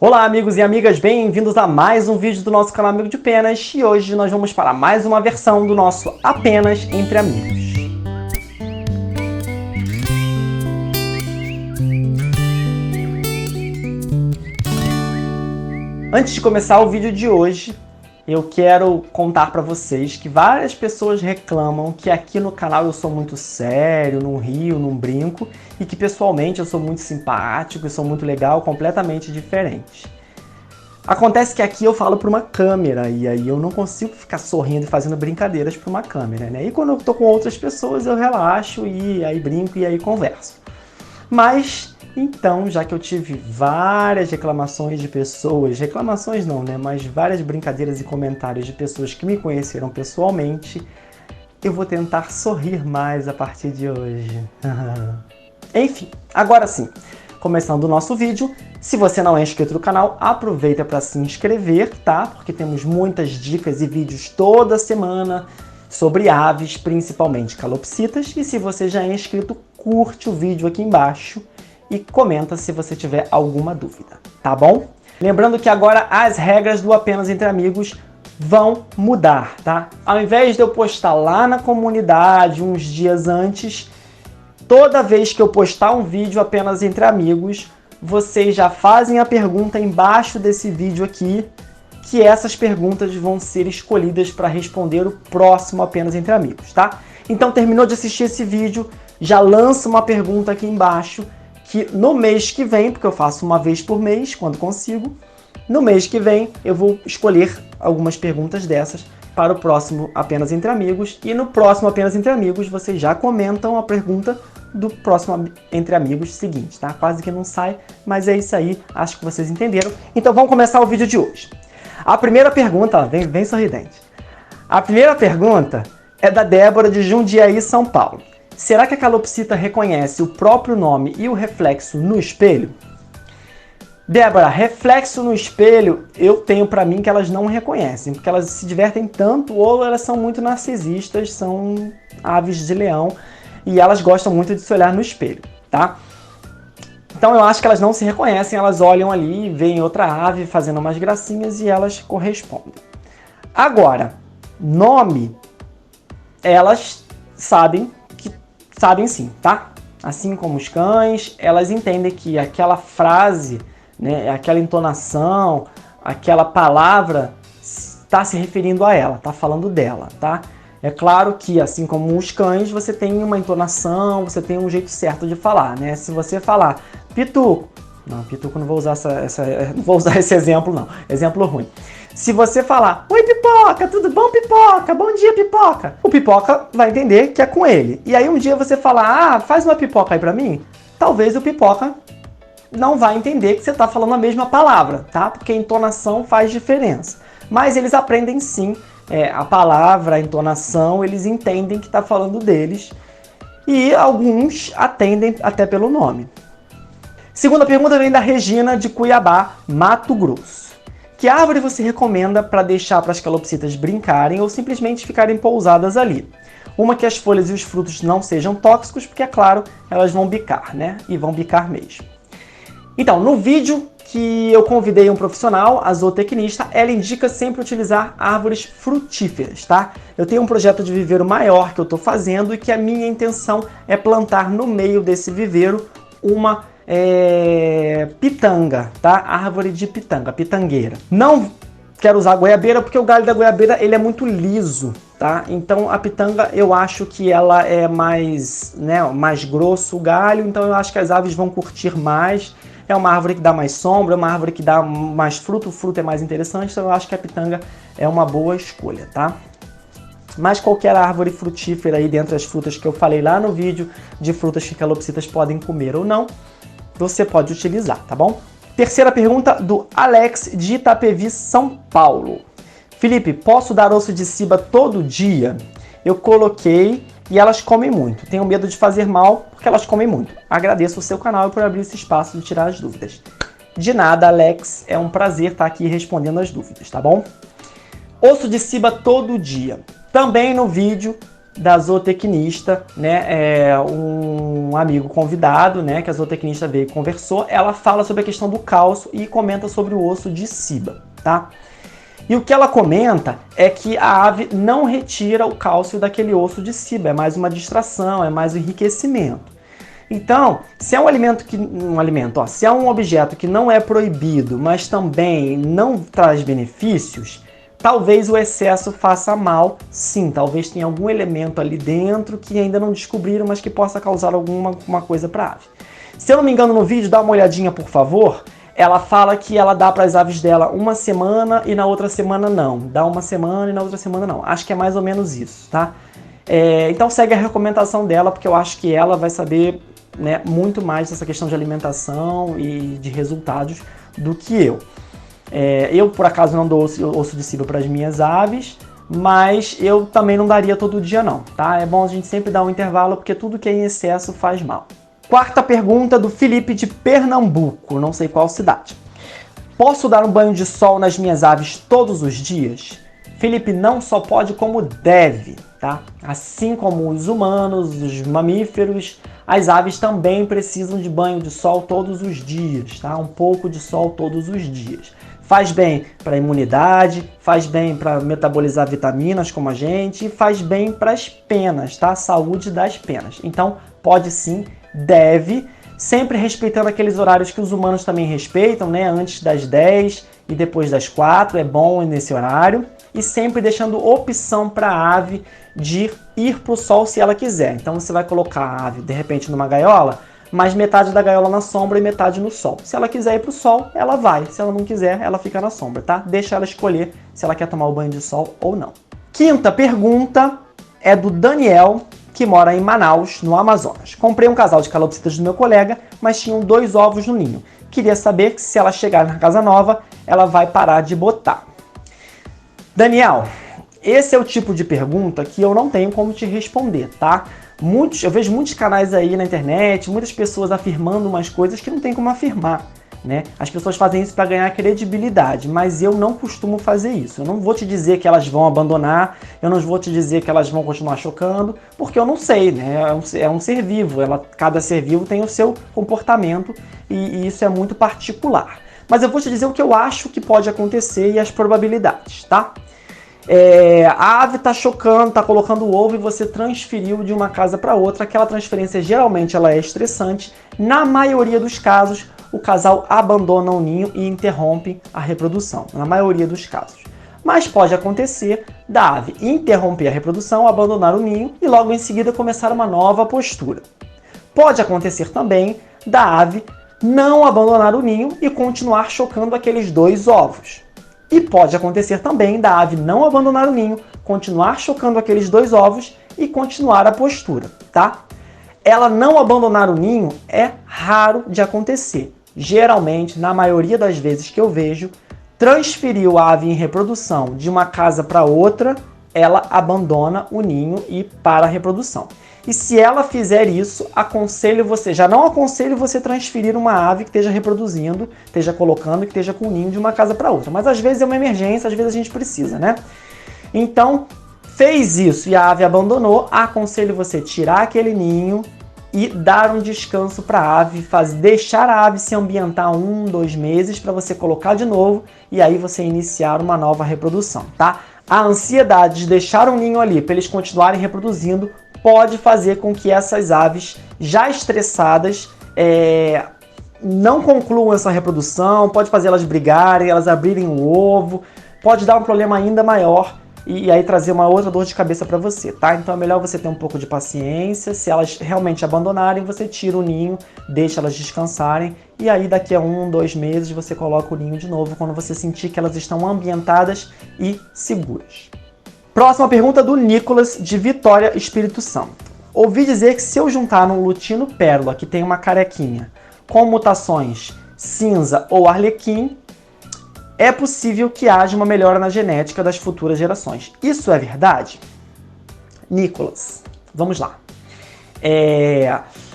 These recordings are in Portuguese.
Olá amigos e amigas, bem-vindos a mais um vídeo do nosso canal Amigo de Penas e hoje nós vamos para mais uma versão do nosso Apenas Entre Amigos. Antes de começar o vídeo de hoje, eu quero contar para vocês que várias pessoas reclamam que aqui no canal eu sou muito sério, não rio, não brinco, e que pessoalmente eu sou muito simpático e sou muito legal, completamente diferente. Acontece que aqui eu falo para uma câmera e aí eu não consigo ficar sorrindo e fazendo brincadeiras para uma câmera, né? E quando eu tô com outras pessoas eu relaxo e aí brinco e aí converso. Mas então, já que eu tive várias reclamações de pessoas, reclamações não, né? Mas várias brincadeiras e comentários de pessoas que me conheceram pessoalmente, eu vou tentar sorrir mais a partir de hoje. Enfim, agora sim, começando o nosso vídeo, se você não é inscrito no canal, aproveita para se inscrever, tá? Porque temos muitas dicas e vídeos toda semana sobre aves, principalmente calopsitas. E se você já é inscrito, curte o vídeo aqui embaixo e comenta se você tiver alguma dúvida, tá bom? Lembrando que agora as regras do Apenas Entre Amigos vão mudar, tá? Ao invés de eu postar lá na comunidade uns dias antes, toda vez que eu postar um vídeo apenas entre amigos, vocês já fazem a pergunta embaixo desse vídeo aqui, que essas perguntas vão ser escolhidas para responder o próximo Apenas Entre Amigos, tá? Então terminou de assistir esse vídeo, já lança uma pergunta aqui embaixo, que no mês que vem, porque eu faço uma vez por mês, quando consigo, no mês que vem eu vou escolher algumas perguntas dessas para o próximo Apenas Entre Amigos, e no próximo Apenas Entre Amigos vocês já comentam a pergunta do próximo Entre Amigos seguinte, tá? Quase que não sai, mas é isso aí, acho que vocês entenderam. Então vamos começar o vídeo de hoje. A primeira pergunta, vem sorridente. A primeira pergunta é da Débora de Jundiaí, São Paulo. Será que a calopsita reconhece o próprio nome e o reflexo no espelho? Débora, reflexo no espelho, eu tenho pra mim que elas não reconhecem, porque elas se divertem tanto ou elas são muito narcisistas, são aves de leão e elas gostam muito de se olhar no espelho, tá? Então eu acho que elas não se reconhecem, elas olham ali, veem outra ave fazendo umas gracinhas e elas correspondem. Agora, nome, elas sabem sim, tá? Assim como os cães, elas entendem que aquela frase, né, aquela entonação, aquela palavra está se referindo a ela, está falando dela, tá? É claro que, assim como os cães, você tem uma entonação, você tem um jeito certo de falar, né? Se você falar pituco, não, pituco não vou usar não vou usar esse exemplo não, exemplo ruim. Se você falar, oi Pipoca, tudo bom Pipoca? Bom dia Pipoca. O Pipoca vai entender que é com ele. E aí um dia você falar, faz uma pipoca aí pra mim, talvez o Pipoca não vai entender que você está falando a mesma palavra, tá? Porque a entonação faz diferença. Mas eles aprendem sim a palavra, a entonação, eles entendem que está falando deles. E alguns atendem até pelo nome. Segunda pergunta vem da Regina de Cuiabá, Mato Grosso. Que árvore você recomenda para deixar para as calopsitas brincarem ou simplesmente ficarem pousadas ali? Uma que as folhas e os frutos não sejam tóxicos, porque é claro, elas vão bicar, né? E vão bicar mesmo. Então, no vídeo que eu convidei um profissional, a zootecnista, ela indica sempre utilizar árvores frutíferas, tá? Eu tenho um projeto de viveiro maior que eu estou fazendo e que a minha intenção é plantar no meio desse viveiro uma pitanga, tá? Árvore de pitanga, pitangueira. Não quero usar goiabeira porque o galho da goiabeira ele é muito liso, tá? Então a pitanga eu acho que ela é mais, né, mais grosso o galho, então eu acho que as aves vão curtir mais. É uma árvore que dá mais sombra, é uma árvore que dá mais fruto, o fruto é mais interessante, então eu acho que a pitanga é uma boa escolha, tá? Mas qualquer árvore frutífera aí dentre as frutas que eu falei lá no vídeo, de frutas que calopsitas podem comer ou não, você pode utilizar, tá bom? Terceira pergunta do Alex de Itapevi, São Paulo. Felipe, posso dar osso de ciba todo dia? Eu coloquei e elas comem muito. Tenho medo de fazer mal porque elas comem muito. Agradeço o seu canal por abrir esse espaço de tirar as dúvidas. De nada, Alex. É um prazer estar aqui respondendo as dúvidas, tá bom? Osso de ciba todo dia. Também no vídeo da zootecnista, né, um amigo convidado, né, que a zootecnista veio e conversou. Ela fala sobre a questão do cálcio e comenta sobre o osso de Ciba, tá? E o que ela comenta é que a ave não retira o cálcio daquele osso de Ciba, é mais uma distração, é mais um enriquecimento. Então, se é se é um objeto que não é proibido, mas também não traz benefícios, talvez o excesso faça mal, sim, talvez tenha algum elemento ali dentro que ainda não descobriram, mas que possa causar alguma coisa para a ave. Se eu não me engano no vídeo, dá uma olhadinha por favor, ela fala que ela dá para as aves dela uma semana e na outra semana não, dá uma semana e na outra semana não, acho que é mais ou menos isso, tá? Então segue a recomendação dela, porque eu acho que ela vai saber, né, muito mais dessa questão de alimentação e de resultados do que eu. Eu, por acaso, não dou osso de Ciba para as minhas aves, mas eu também não daria todo dia não, tá? É bom a gente sempre dar um intervalo, porque tudo que é em excesso faz mal. Quarta pergunta do Felipe de Pernambuco, não sei qual cidade. Posso dar um banho de sol nas minhas aves todos os dias? Felipe, não só pode como deve, tá? Assim como os humanos, os mamíferos, as aves também precisam de banho de sol todos os dias, tá? Um pouco de sol todos os dias. Faz bem para a imunidade, faz bem para metabolizar vitaminas como a gente e faz bem para as penas, tá? Saúde das penas. Então, pode sim, deve, sempre respeitando aqueles horários que os humanos também respeitam, né? Antes das 10 e depois das 4, é bom nesse horário. E sempre deixando opção para a ave de ir para o sol se ela quiser. Então você vai colocar a ave de repente numa gaiola, mas metade da gaiola na sombra e metade no sol. Se ela quiser ir para o sol, ela vai. Se ela não quiser, ela fica na sombra, tá? Deixa ela escolher se ela quer tomar o banho de sol ou não. Quinta pergunta é do Daniel, que mora em Manaus, no Amazonas. Comprei um casal de calopsitas do meu colega, mas tinham 2 ovos no ninho. Queria saber se ela chegar na casa nova, ela vai parar de botar. Daniel, esse é o tipo de pergunta que eu não tenho como te responder, tá? Eu vejo muitos canais aí na internet, muitas pessoas afirmando umas coisas que não tem como afirmar, né? As pessoas fazem isso para ganhar credibilidade, mas eu não costumo fazer isso. Eu não vou te dizer que elas vão abandonar, eu não vou te dizer que elas vão continuar chocando, porque eu não sei, né? É um ser vivo, cada ser vivo tem o seu comportamento e isso é muito particular. Mas eu vou te dizer o que eu acho que pode acontecer e as probabilidades, tá? A ave está chocando, está colocando o ovo e você transferiu de uma casa para outra. Aquela transferência geralmente ela é estressante. Na maioria dos casos, o casal abandona o ninho e interrompe a reprodução. Na maioria dos casos. Mas pode acontecer da ave interromper a reprodução, abandonar o ninho e logo em seguida começar uma nova postura. Pode acontecer também da ave não abandonar o ninho e continuar chocando aqueles 2 ovos. E pode acontecer também da ave não abandonar o ninho, continuar chocando aqueles 2 ovos e continuar a postura, tá? Ela não abandonar o ninho é raro de acontecer. Geralmente, na maioria das vezes que eu vejo, transferiu a ave em reprodução de uma casa para outra, ela abandona o ninho e para a reprodução. E se ela fizer isso, já não aconselho você transferir uma ave que esteja reproduzindo, esteja colocando, que esteja com o ninho de uma casa para outra. Mas às vezes é uma emergência, às vezes a gente precisa, né? Então, fez isso e a ave abandonou, aconselho você tirar aquele ninho e dar um descanso para a ave, deixar a ave se ambientar 1, 2 meses para você colocar de novo e aí você iniciar uma nova reprodução, tá? A ansiedade de deixar um ninho ali para eles continuarem reproduzindo pode fazer com que essas aves já estressadas não concluam essa reprodução, pode fazer elas brigarem, elas abrirem o ovo, pode dar um problema ainda maior e aí trazer uma outra dor de cabeça para você, tá? Então é melhor você ter um pouco de paciência, se elas realmente abandonarem, você tira o ninho, deixa elas descansarem e aí daqui a 1, 2 meses você coloca o ninho de novo quando você sentir que elas estão ambientadas e seguras. Próxima pergunta do Nicolas, de Vitória, Espírito Santo. Ouvi dizer que se eu juntar um lutino pérola, que tem uma carequinha, com mutações cinza ou arlequim, é possível que haja uma melhora na genética das futuras gerações. Isso é verdade? Nicolas, vamos lá.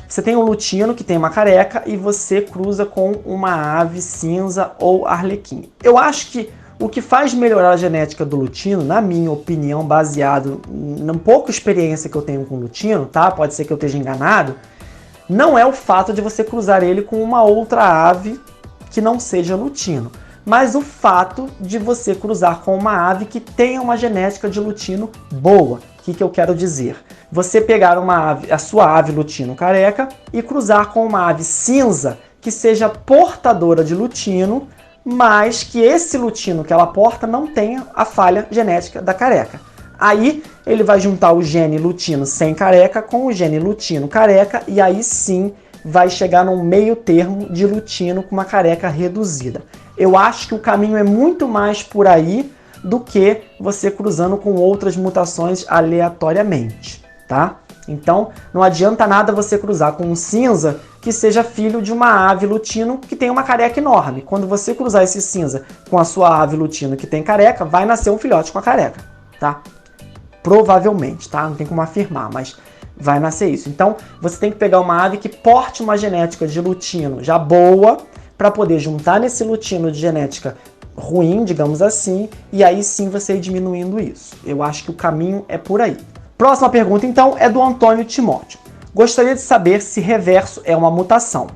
Você tem um lutino que tem uma careca e você cruza com uma ave cinza ou arlequim. Eu acho que o que faz melhorar a genética do lutino, na minha opinião, baseado na pouca experiência que eu tenho com o lutino, tá? Pode ser que eu esteja enganado, não é o fato de você cruzar ele com uma outra ave que não seja lutino, mas o fato de você cruzar com uma ave que tenha uma genética de lutino boa. O que eu quero dizer? Você pegar uma ave, a sua ave lutino careca e cruzar com uma ave cinza que seja portadora de lutino, mas que esse lutino que ela porta não tenha a falha genética da careca. Aí ele vai juntar o gene lutino sem careca com o gene lutino careca e aí sim vai chegar num meio termo de lutino com uma careca reduzida. Eu acho que o caminho é muito mais por aí do que você cruzando com outras mutações aleatoriamente, tá? Então, não adianta nada você cruzar com um cinza que seja filho de uma ave lutino que tem uma careca enorme. Quando você cruzar esse cinza com a sua ave lutino que tem careca, vai nascer um filhote com a careca, tá? Provavelmente, tá? Não tem como afirmar, mas vai nascer isso. Então, você tem que pegar uma ave que porte uma genética de lutino já boa, para poder juntar nesse lutino de genética ruim, digamos assim, e aí sim você ir diminuindo isso. Eu acho que o caminho é por aí. Próxima pergunta, então, é do Antônio Timóteo. Gostaria de saber se reverso é uma mutação.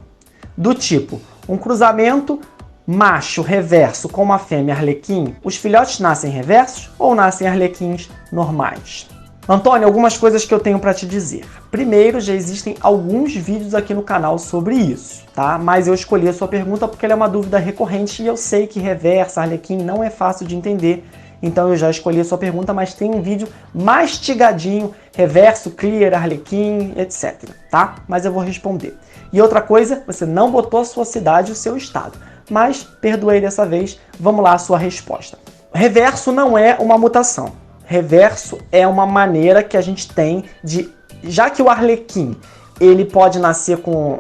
Do tipo, um cruzamento macho reverso com uma fêmea arlequim, os filhotes nascem reversos ou nascem arlequins normais? Antônio, algumas coisas que eu tenho para te dizer. Primeiro, já existem alguns vídeos aqui no canal sobre isso, tá? Mas eu escolhi a sua pergunta porque ela é uma dúvida recorrente e eu sei que reverso, arlequim não é fácil de entender. Então eu já escolhi a sua pergunta, mas tem um vídeo mastigadinho, reverso, clear, arlequim, etc, tá? Mas eu vou responder. E outra coisa, você não botou a sua cidade e o seu estado. Mas, perdoei dessa vez, vamos lá a sua resposta. Reverso não é uma mutação. Reverso é uma maneira que a gente tem de... Já que o arlequim, ele pode nascer com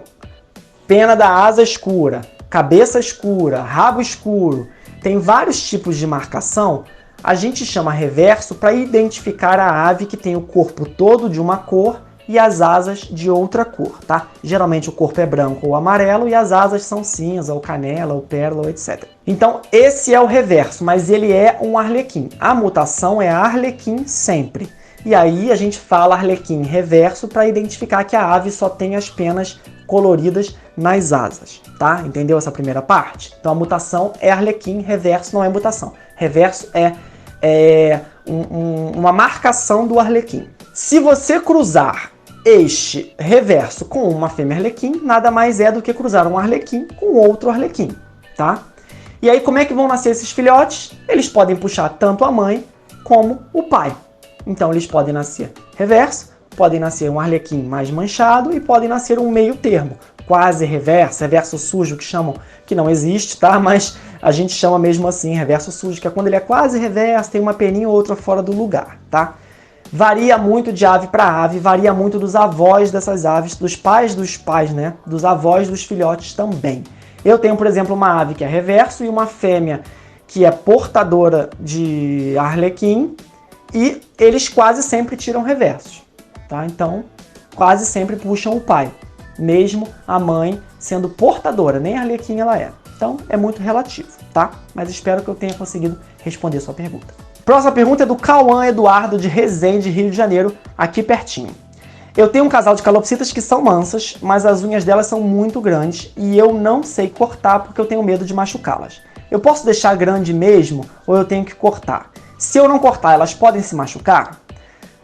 pena da asa escura, cabeça escura, rabo escuro, tem vários tipos de marcação, a gente chama reverso para identificar a ave que tem o corpo todo de uma cor e as asas de outra cor, tá? Geralmente o corpo é branco ou amarelo e as asas são cinza, ou canela, ou pérola, etc. Então esse é o reverso, mas ele é um arlequim. A mutação é arlequim sempre. E aí a gente fala arlequim reverso para identificar que a ave só tem as penas coloridas nas asas, tá? Entendeu essa primeira parte? Então a mutação é arlequim, reverso não é mutação. Reverso é uma marcação do arlequim. Se você cruzar este reverso com uma fêmea arlequim, nada mais é do que cruzar um arlequim com outro arlequim, tá? E aí como é que vão nascer esses filhotes? Eles podem puxar tanto a mãe como o pai. Então eles podem nascer reverso, podem nascer um arlequim mais manchado e podem nascer um meio termo, quase reverso, reverso sujo que chamam, que não existe, tá? Mas a gente chama mesmo assim, reverso sujo, que é quando ele é quase reverso, tem uma peninha ou outra fora do lugar, tá? Varia muito de ave para ave, varia muito dos avós dessas aves, dos pais, né? Dos avós dos filhotes também. Eu tenho, por exemplo, uma ave que é reverso e uma fêmea que é portadora de arlequim e eles quase sempre tiram reversos, tá? Então, quase sempre puxam o pai, mesmo a mãe sendo portadora, nem arlequim ela é. Então, é muito relativo, tá? Mas espero que eu tenha conseguido responder a sua pergunta. Próxima pergunta é do Cauã Eduardo, de Resende, Rio de Janeiro, aqui pertinho. Eu tenho um casal de calopsitas que são mansas, mas as unhas delas são muito grandes e eu não sei cortar porque eu tenho medo de machucá-las. Eu posso deixar grande mesmo ou eu tenho que cortar? Se eu não cortar, elas podem se machucar?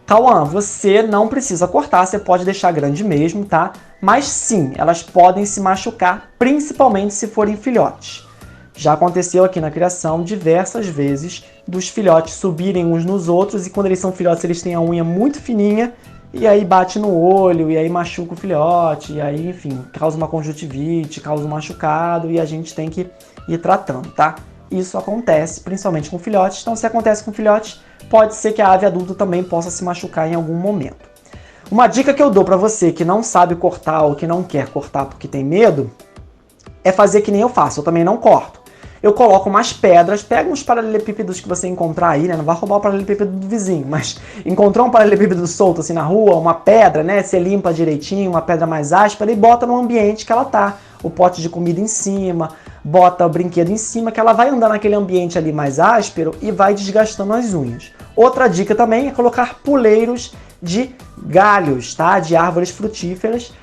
Cauã, você não precisa cortar, você pode deixar grande mesmo, tá? Mas sim, elas podem se machucar, principalmente se forem filhotes. Já aconteceu aqui na criação diversas vezes dos filhotes subirem uns nos outros e quando eles são filhotes eles têm a unha muito fininha e aí bate no olho e aí machuca o filhote e aí, enfim, causa uma conjuntivite, causa um machucado e a gente tem que ir tratando, tá? Isso acontece principalmente com filhotes, então se acontece com filhotes, pode ser que a ave adulta também possa se machucar em algum momento. Uma dica que eu dou para você que não sabe cortar ou que não quer cortar porque tem medo, é fazer que nem eu faço, eu também não corto. Eu coloco umas pedras, pega uns paralelepípedos que você encontrar aí, né? Não vai roubar o paralelepípedo do vizinho, mas encontrou um paralelepípedo solto assim na rua, uma pedra, né? Você limpa direitinho, uma pedra mais áspera e bota no ambiente que ela tá. O pote de comida em cima, bota o brinquedo em cima, que ela vai andar naquele ambiente ali mais áspero e vai desgastando as unhas. Outra dica também é colocar puleiros de galhos, tá? De árvores frutíferas,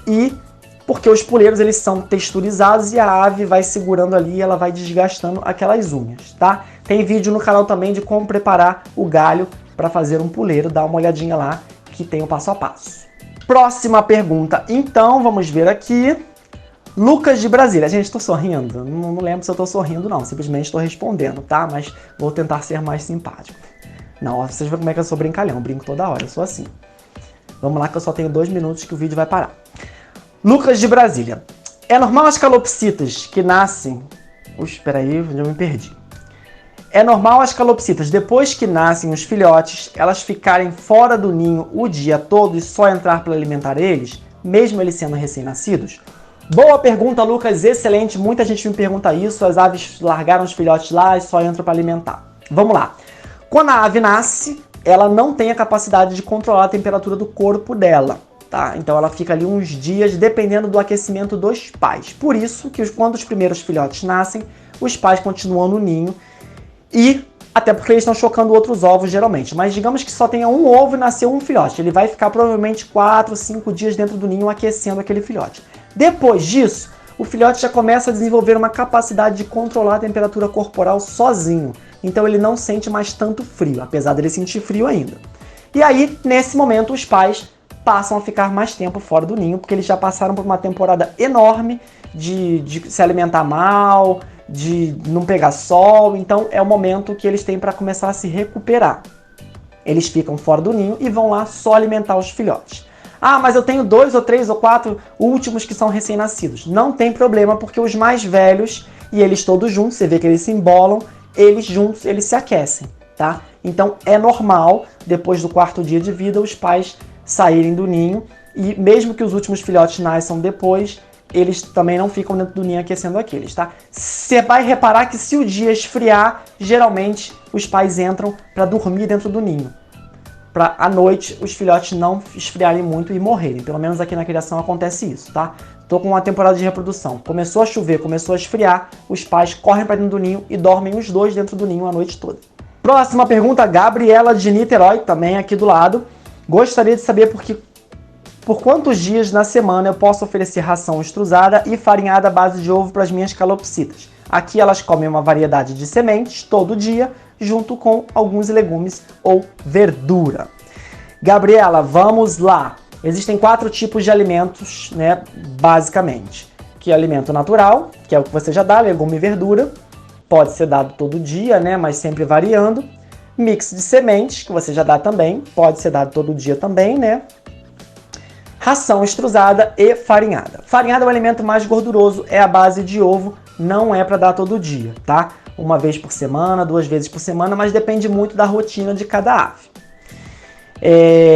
e porque os puleiros eles são texturizados e a ave vai segurando ali e ela vai desgastando aquelas unhas, tá? Tem vídeo no canal também de como preparar o galho para fazer um puleiro, dá uma olhadinha lá que tem o passo a passo. Próxima pergunta, então, vamos ver aqui. Lucas de Brasília. Gente, estou sorrindo? Não lembro se eu estou sorrindo, não. Simplesmente estou respondendo, tá? Mas vou tentar ser mais simpático. Não, vocês veem como é que eu sou brincalhão. Eu brinco toda hora, eu sou assim. Vamos lá que eu só tenho 2 minutos que o vídeo vai parar. Lucas de Brasília. É normal as calopsitas que nascem... Espera aí, eu me perdi. É normal as calopsitas, depois que nascem os filhotes, elas ficarem fora do ninho o dia todo e só entrar para alimentar eles, mesmo eles sendo recém-nascidos? Boa pergunta, Lucas, excelente. Muita gente me pergunta isso, as aves largaram os filhotes lá e só entram para alimentar. Vamos lá. Quando a ave nasce, ela não tem a capacidade de controlar a temperatura do corpo dela, tá? Então ela fica ali uns dias dependendo do aquecimento dos pais. Por isso que quando os primeiros filhotes nascem, os pais continuam no ninho e até porque eles estão chocando outros ovos geralmente. Mas digamos que só tenha um ovo e nasceu um filhote. Ele vai ficar provavelmente 4, 5 dias dentro do ninho aquecendo aquele filhote. Depois disso, o filhote já começa a desenvolver uma capacidade de controlar a temperatura corporal sozinho. Então ele não sente mais tanto frio, apesar dele sentir frio ainda. E aí, nesse momento, os pais passam a ficar mais tempo fora do ninho, porque eles já passaram por uma temporada enorme de se alimentar mal, de não pegar sol. Então é o momento que eles têm para começar a se recuperar. Eles ficam fora do ninho e vão lá só alimentar os filhotes. Ah, mas eu tenho 2 ou 3 ou 4 últimos que são recém-nascidos. Não tem problema, porque os mais velhos, e eles todos juntos, você vê que eles se embolam, eles juntos, eles se aquecem, tá? Então é normal, depois do 4º dia de vida, os pais saírem do ninho, e mesmo que os últimos filhotes nasçam depois, eles também não ficam dentro do ninho aquecendo aqueles, tá? Você vai reparar que se o dia esfriar, geralmente os pais entram para dormir dentro do ninho, para à noite os filhotes não esfriarem muito e morrerem. Pelo menos aqui na criação acontece isso, tá? Tô com uma temporada de reprodução. Começou a chover, começou a esfriar, os pais correm para dentro do ninho e dormem os dois dentro do ninho a noite toda. Próxima pergunta, Gabriela de Niterói, também aqui do lado. Gostaria de saber por quantos dias na semana eu posso oferecer ração extrusada e farinhada à base de ovo para as minhas calopsitas. Aqui elas comem uma variedade de sementes todo dia, junto com alguns legumes ou verdura. Gabriela, vamos lá. Existem 4 tipos de alimentos, né, basicamente. Que é alimento natural, que é o que você já dá, legume e verdura. Pode ser dado todo dia, né, mas sempre variando. Mix de sementes, que você já dá também. Pode ser dado todo dia também, né. Ração extrusada e farinhada. Farinhada é o alimento mais gorduroso, é a base de ovo, não é para dar todo dia, tá? Uma vez por semana, 2 vezes por semana, mas depende muito da rotina de cada ave.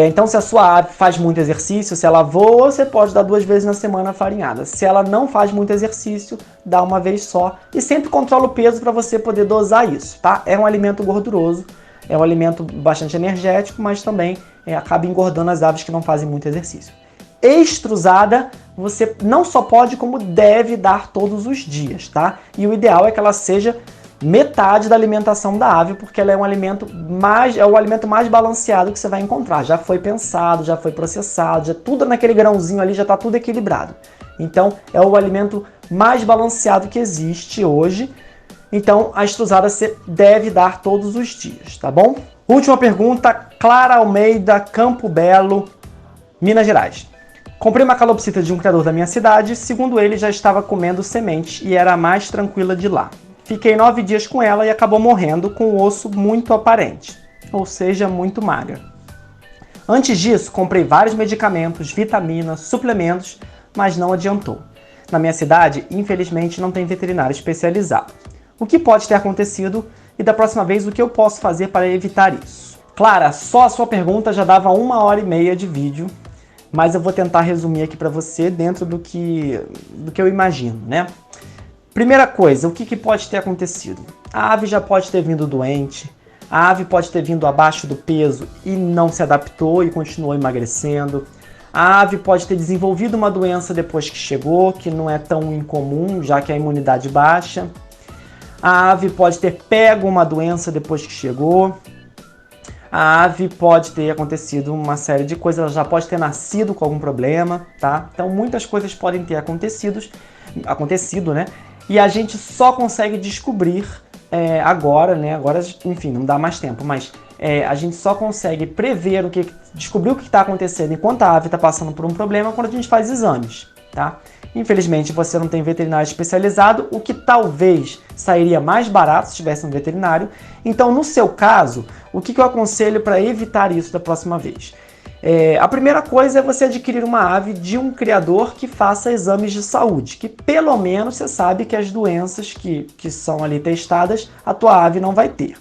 Então, se a sua ave faz muito exercício, se ela voa, você pode dar 2 vezes na semana a farinhada. Se ela não faz muito exercício, dá uma vez só. E sempre controla o peso para você poder dosar isso, tá? É um alimento gorduroso, é um alimento bastante energético, mas também acaba engordando as aves que não fazem muito exercício. Extrusada, você não só pode, como deve dar todos os dias, tá? E o ideal é que ela seja metade da alimentação da ave, porque ela é o alimento mais balanceado que você vai encontrar. Já foi pensado, já foi processado, já tudo naquele grãozinho ali, já está tudo equilibrado. Então, é o alimento mais balanceado que existe hoje. Então, a extrusada você deve dar todos os dias, tá bom? Última pergunta, Clara Almeida, Campo Belo, Minas Gerais. Comprei uma calopsita de um criador da minha cidade, segundo ele já estava comendo semente e era a mais tranquila de lá. Fiquei 9 dias com ela e acabou morrendo com o osso muito aparente, ou seja, muito magra. Antes disso, comprei vários medicamentos, vitaminas, suplementos, mas não adiantou. Na minha cidade, infelizmente, não tem veterinário especializado. O que pode ter acontecido e da próxima vez o que eu posso fazer para evitar isso? Clara, só a sua pergunta já dava 1h30 de vídeo, mas eu vou tentar resumir aqui para você dentro do que eu imagino, né? Primeira coisa, o que pode ter acontecido? A ave já pode ter vindo doente, a ave pode ter vindo abaixo do peso e não se adaptou e continuou emagrecendo, A ave pode ter desenvolvido uma doença depois que chegou, que não é tão incomum, já que a imunidade baixa. A ave pode ter pego uma doença depois que chegou. A ave pode ter acontecido uma série de coisas, ela já pode ter nascido com algum problema, tá? Então muitas coisas podem ter acontecido, né? E a gente só consegue descobrir agora, né? Agora, enfim, não dá mais tempo, mas a gente só consegue prever descobrir o que está acontecendo enquanto a ave está passando por um problema quando a gente faz exames, tá? Infelizmente, você não tem veterinário especializado, o que talvez sairia mais barato se tivesse um veterinário. Então, no seu caso, o que eu aconselho para evitar isso da próxima vez? A primeira coisa é você adquirir uma ave de um criador que faça exames de saúde, que pelo menos você sabe que as doenças que são ali testadas, a tua ave não vai ter.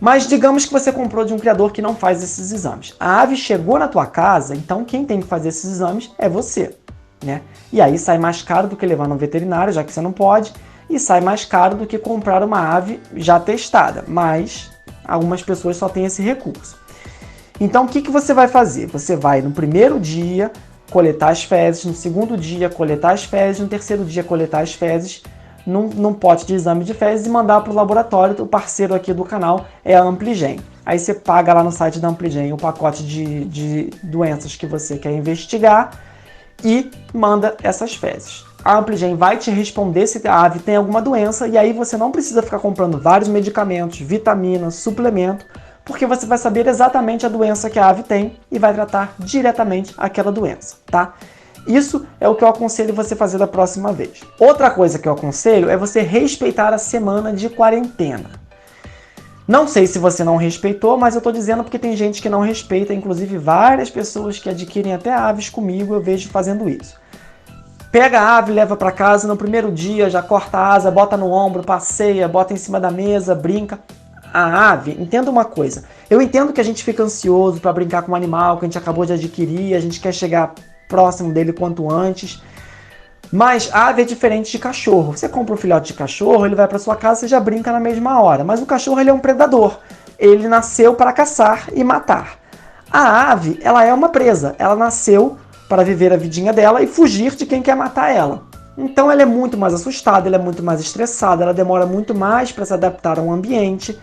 Mas digamos que você comprou de um criador que não faz esses exames. A ave chegou na tua casa, então quem tem que fazer esses exames é você, né? E aí sai mais caro do que levar no veterinário, já que você não pode, e sai mais caro do que comprar uma ave já testada, mas algumas pessoas só têm esse recurso. Então o que você vai fazer? Você vai no primeiro dia coletar as fezes, no segundo dia coletar as fezes, no terceiro dia coletar as fezes, num pote de exame de fezes e mandar para o laboratório. O parceiro aqui do canal é a Ampligen. Aí você paga lá no site da Ampligen o pacote de doenças que você quer investigar e manda essas fezes. A Ampligen vai te responder se a ave tem alguma doença e aí você não precisa ficar comprando vários medicamentos, vitaminas, suplemento, porque você vai saber exatamente a doença que a ave tem e vai tratar diretamente aquela doença, tá? Isso é o que eu aconselho você fazer da próxima vez. Outra coisa que eu aconselho é você respeitar a semana de quarentena. Não sei se você não respeitou, mas eu tô dizendo porque tem gente que não respeita, inclusive várias pessoas que adquirem até aves comigo, eu vejo fazendo isso. Pega a ave, leva para casa no primeiro dia, já corta a asa, bota no ombro, passeia, bota em cima da mesa, brinca. A ave, entenda uma coisa, eu entendo que a gente fica ansioso para brincar com um animal que a gente acabou de adquirir, a gente quer chegar próximo dele quanto antes, mas a ave é diferente de cachorro. Você compra um filhote de cachorro, ele vai para sua casa, você já brinca na mesma hora, mas o cachorro ele é um predador, ele nasceu para caçar e matar. A ave, ela é uma presa, ela nasceu para viver a vidinha dela e fugir de quem quer matar ela. Então ela é muito mais assustada, ela é muito mais estressada, ela demora muito mais para se adaptar a um ambiente.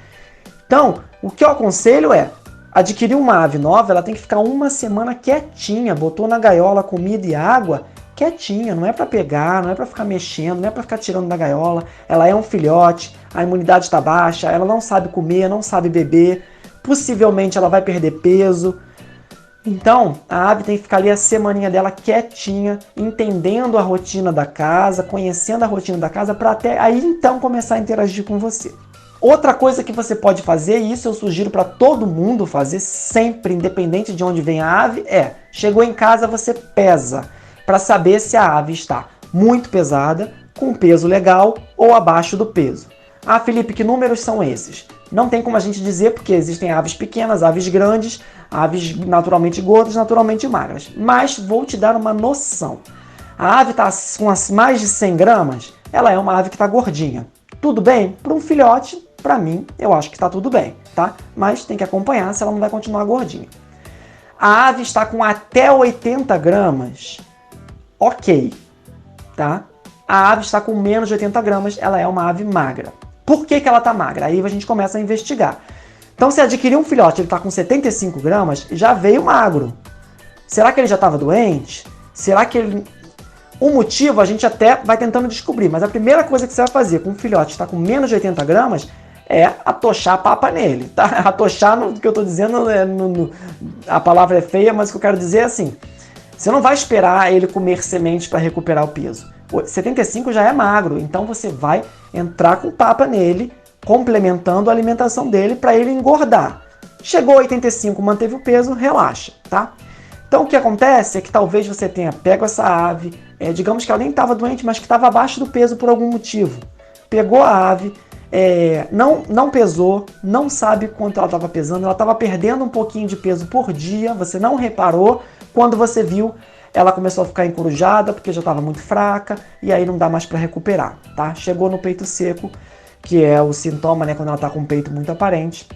Então, o que eu aconselho é adquirir uma ave nova, ela tem que ficar uma semana quietinha, botou na gaiola comida e água, quietinha, não é para pegar, não é para ficar mexendo, não é para ficar tirando da gaiola. Ela é um filhote, a imunidade está baixa, ela não sabe comer, não sabe beber, possivelmente ela vai perder peso. Então, a ave tem que ficar ali a semaninha dela quietinha, entendendo a rotina da casa, conhecendo a rotina da casa, para até aí então começar a interagir com você. Outra coisa que você pode fazer, e isso eu sugiro para todo mundo fazer sempre, independente de onde vem a ave, chegou em casa, você pesa para saber se a ave está muito pesada, com peso legal ou abaixo do peso. Ah, Felipe, que números são esses? Não tem como a gente dizer porque existem aves pequenas, aves grandes, aves naturalmente gordas, naturalmente magras. Mas vou te dar uma noção. A ave está com mais de 100 gramas, ela é uma ave que está gordinha. Tudo bem? Para um filhote, para mim, eu acho que está tudo bem, tá? Mas tem que acompanhar se ela não vai continuar gordinha. A ave está com até 80 gramas, ok, tá? A ave está com menos de 80 gramas, ela é uma ave magra. Por que ela está magra? Aí a gente começa a investigar. Então, se adquirir um filhote, ele está com 75 gramas, já veio magro. Será que ele já estava doente? Será que ele... O motivo a gente até vai tentando descobrir, mas a primeira coisa que você vai fazer com um filhote que está com menos de 80 gramas é atochar a papa nele, tá? Atochar, o que eu estou dizendo, a palavra é feia, mas o que eu quero dizer é assim, você não vai esperar ele comer sementes para recuperar o peso. 75 já é magro, então você vai entrar com papa nele, complementando a alimentação dele para ele engordar. Chegou a 85, manteve o peso, relaxa, tá? Então o que acontece é que talvez você tenha pego essa ave, digamos que ela nem estava doente, mas que estava abaixo do peso por algum motivo. Pegou a ave, não pesou, não sabe quanto ela estava pesando, ela estava perdendo um pouquinho de peso por dia, você não reparou, quando você viu, ela começou a ficar encorujada porque já estava muito fraca e aí não dá mais para recuperar, tá? Chegou no peito seco, que é o sintoma, né, quando ela está com o peito muito aparente.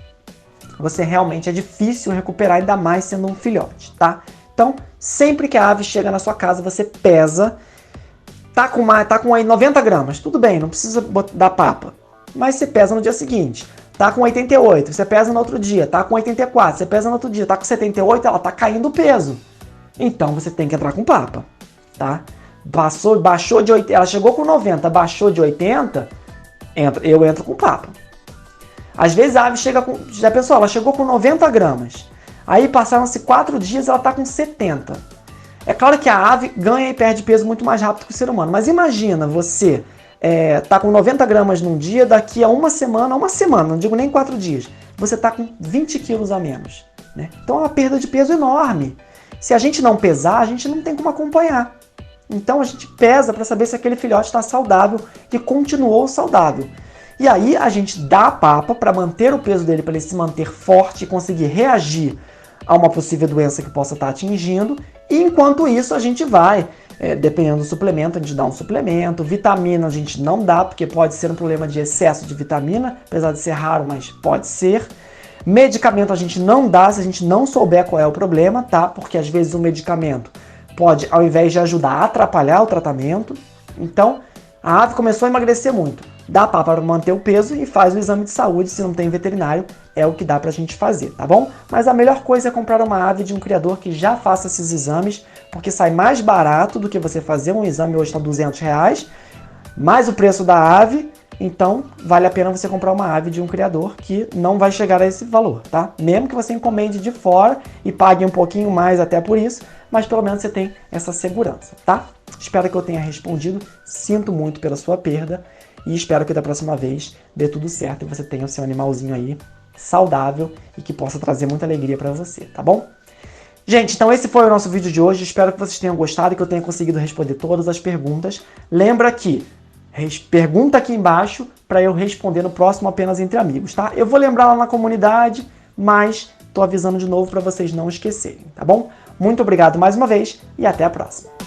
Você realmente é difícil recuperar, ainda mais sendo um filhote, tá? Então, sempre que a ave chega na sua casa, você pesa, tá com aí 90 gramas, tudo bem, não precisa dar papa, mas você pesa no dia seguinte. Tá com 88, você pesa no outro dia, tá com 84, você pesa no outro dia, tá com 78, ela tá caindo o peso. Então você tem que entrar com papa, tá? Baixou de 80, ela chegou com 90, baixou de 80, eu entro com papa. Às vezes a ave chega com, já pensou, ela chegou com 90 gramas, aí passaram-se 4 dias, ela tá com 70. É claro que a ave ganha e perde peso muito mais rápido que o ser humano, mas imagina você tá com 90 gramas num dia, daqui a uma semana, não digo nem 4 dias, você tá com 20 quilos a menos, né? Então é uma perda de peso enorme. Se a gente não pesar, a gente não tem como acompanhar. Então a gente pesa para saber se aquele filhote está saudável e continuou saudável. E aí a gente dá a papa para manter o peso dele, para ele se manter forte e conseguir reagir a uma possível doença que possa estar atingindo. E enquanto isso a gente vai, dependendo do suplemento, a gente dá um suplemento. Vitamina a gente não dá, porque pode ser um problema de excesso de vitamina, apesar de ser raro, mas pode ser. Medicamento a gente não dá se a gente não souber qual é o problema, tá? Porque às vezes o medicamento pode, ao invés de ajudar, a atrapalhar o tratamento. Então, a ave começou a emagrecer muito. Dá papa para manter o peso e faz o exame de saúde, se não tem veterinário, é o que dá pra gente fazer, tá bom? Mas a melhor coisa é comprar uma ave de um criador que já faça esses exames, porque sai mais barato do que você fazer um exame, hoje está R$200, mais o preço da ave. Então, vale a pena você comprar uma ave de um criador que não vai chegar a esse valor, tá? Mesmo que você encomende de fora e pague um pouquinho mais até por isso, mas pelo menos você tem essa segurança, tá? Espero que eu tenha respondido, sinto muito pela sua perda e espero que da próxima vez dê tudo certo e você tenha o seu animalzinho aí saudável e que possa trazer muita alegria para você, tá bom? Gente, então esse foi o nosso vídeo de hoje, espero que vocês tenham gostado e que eu tenha conseguido responder todas as perguntas. Lembra que pergunta aqui embaixo para eu responder no próximo Apenas Entre Amigos, tá? Eu vou lembrar lá na comunidade, mas tô avisando de novo para vocês não esquecerem, tá bom? Muito obrigado mais uma vez e até a próxima.